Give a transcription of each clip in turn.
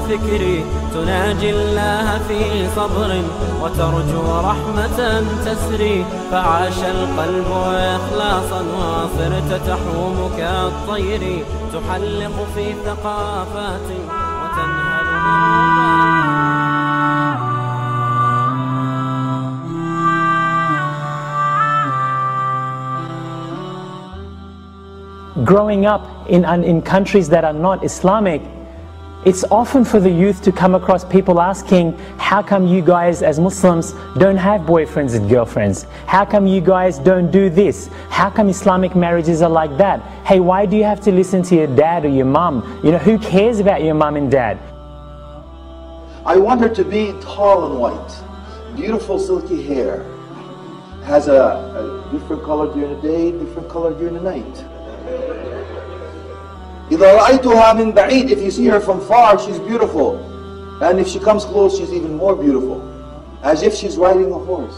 فكري تناجي الله في صبر وترجو رحمة تسري فعاش القلب إخلاصا وصرت تحوم كالطير تحلق في ثقافات وتنهل Growing up in countries that are not Islamic, it's often for the youth to come across people asking, how come you guys as Muslims don't have boyfriends and girlfriends? How come you guys don't do this? How come Islamic marriages are like that? Hey, why do you have to listen to your dad or your mum? You know, who cares about your mum and dad? I want her to be tall and white, beautiful silky hair, has a different color during the day, different color during the night. إذا رأيتها من بعيد, if you see her from far, she's beautiful. And if she comes close, she's even more beautiful. As if she's riding a horse.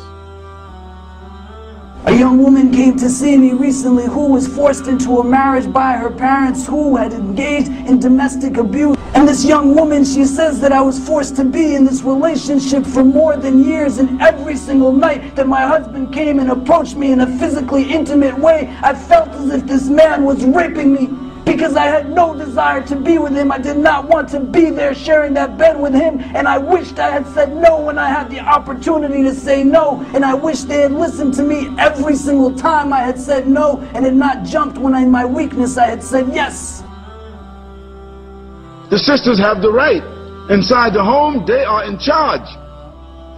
A young woman came to see me recently who was forced into a marriage by her parents who had engaged in domestic abuse. And this young woman, she says that I was forced to be in this relationship for more than years, and every single night that my husband came and approached me in a physically intimate way, I felt as if this man was raping me. Because I had no desire to be with him. I did not want to be there sharing that bed with him. And I wished I had said no when I had the opportunity to say no. And I wish they had listened to me every single time I had said no, and had not jumped when in my weakness I had said yes. The sisters have the right. Inside the home, they are in charge.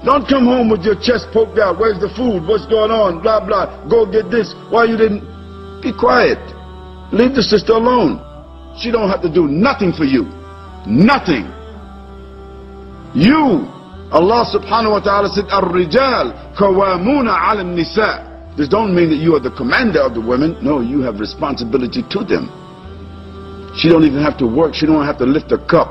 Don't come home with your chest poked out. Where's the food? What's going on? Blah, blah. Go get this. Why you didn't? Be quiet. Leave the sister alone. She don't have to do nothing for you. Nothing. You, Allah subhanahu wa ta'ala said, Ar-rijal kawamuna ala nisa. This don't mean that you are the commander of the women. No, you have responsibility to them. She don't even have to work. She don't have to lift a cup.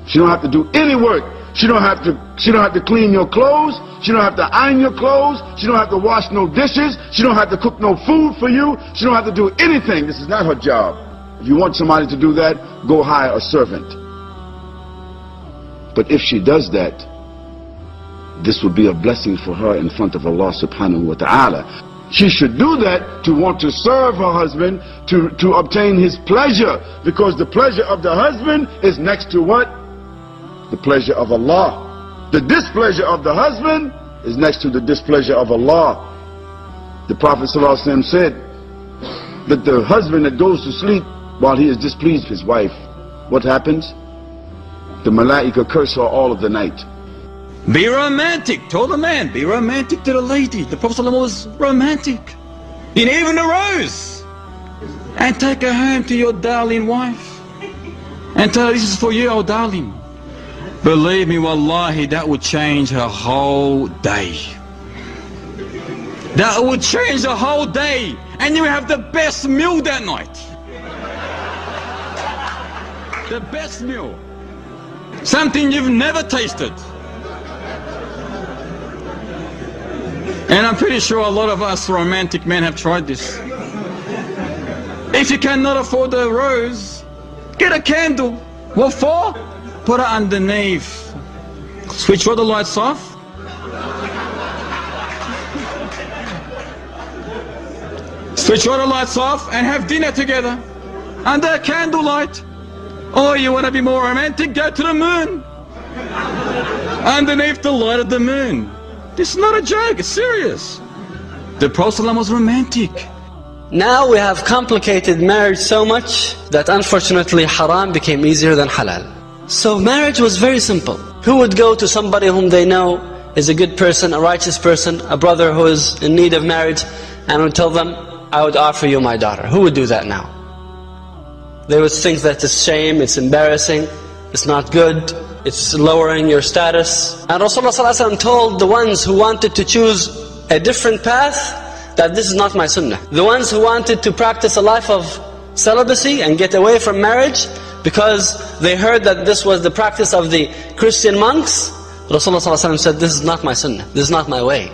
She don't have to do any work. She don't have to clean your clothes. She don't have to iron your clothes. She don't have to wash no dishes. She don't have to cook no food for you. She don't have to do anything. This is not her job. If you want somebody to do that, go hire a servant. But if she does that, this would be a blessing for her in front of Allah subhanahu wa ta'ala. She should do that to want to serve her husband, to obtain his pleasure. Because the pleasure of the husband is next to what? The pleasure of Allah. The displeasure of the husband is next to the displeasure of Allah. The Prophet ﷺ said that the husband that goes to sleep while he is displeased with his wife, what happens? The malaika curse her all of the night. Be romantic. Told the man, be romantic to the lady. The Prophet ﷺ was romantic. In even the rose. And take her home to your darling wife. And tell her, this is for you, oh darling. Believe me, wallahi, that would change her whole day. That would change the whole day. And you have the best meal that night. The best meal. Something you've never tasted. And I'm pretty sure a lot of us romantic men have tried this. If you cannot afford a rose, get a candle. What for? Put it underneath. Switch all the lights off. Switch all the lights off and have dinner together under a candlelight. Or you want to be more romantic, go to the moon. Underneath the light of the moon. This is not a joke, it's serious. The Prophet ﷺ was romantic. Now we have complicated marriage so much that unfortunately haram became easier than halal. So marriage was very simple. Who would go to somebody whom they know is a good person, a righteous person, a brother who is in need of marriage, and would tell them, I would offer you my daughter? Who would do that now? They would think that it's shame, it's embarrassing, it's not good, it's lowering your status. And Rasulullah ﷺ told the ones who wanted to choose a different path that this is not my sunnah. The ones who wanted to practice a life of celibacy and get away from marriage because they heard that this was the practice of the Christian monks, Rasulullah ﷺ said, this is not my sunnah, this is not my way.